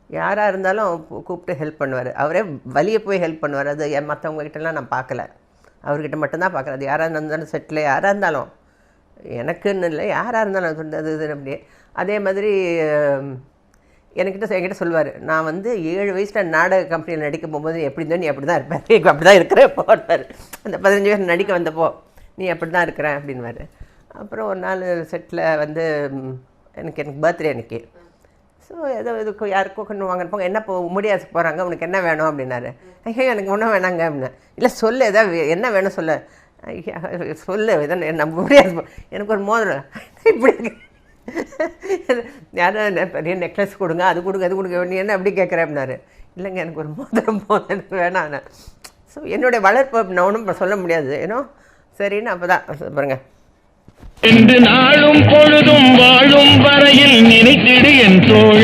யாராக இருந்தாலும் கூப்பிட்டு ஹெல்ப் பண்ணுவார். அவரே வழியை போய் ஹெல்ப் பண்ணுவார். அது மற்றவங்ககிட்டலாம் நான் பார்க்கல, அவர்கிட்ட மட்டும்தான் பார்க்குறேன். அது யாராக இருந்தாலும் செட்டில் யாராக இருந்தாலும், எனக்குன்னு இல்லை, யாராக இருந்தாலும் அது இது அப்படியே. அதே மாதிரி என்கிட்ட சொல்லுவார், நான் வந்து 7 வயசில் நாடக கம்பெனியில் நடிக்க போகும்போது எப்படி இருந்தோ நீ அப்படி தான் இருப்பேன், அப்படி தான் இருக்கிற போட்டார். அந்த 15 வயசு நடிக்க வந்தப்போ நீ அப்படி தான் இருக்கிறேன் அப்படின்வார். அப்புறம் ஒரு நாள் செட்டில் வந்து எனக்கு பர்த்டே அன்றைக்கி. ஸோ ஏதோ இதுக்கு யாருக்கோ கொண்டு வாங்க போங்க, என்ன முடியாது போகிறாங்க, உனக்கு என்ன வேணும் அப்படின்னாரு. ஐயோ எனக்கு ஒன்றும் வேணாங்க அப்படின்னா. இல்லை சொல்லு, எதாவது என்ன வேணும் சொல்ல. சொல்லு எதை நம்ம முடியாது, எனக்கு ஒரு மோதிரம் இப்படி யாரும் பெரிய நெக்லஸ் கொடுங்க, அது கொடுங்க, அது கொடுங்க, நீ என்ன அப்படி கேட்குறேன் அப்படின்னாரு. இல்லைங்க எனக்கு ஒரு மோதிரம் எனக்கு வேணாம். ஸோ என்னுடைய வளர்ப்பு நான் ஒன்றும் சொல்ல முடியாது, ஏன்னோ சரின்னு அப்போ தான் பாருங்க. நாளும் பொழுதும் வாழும் வரையில் நினைத்திடு என் தோழா.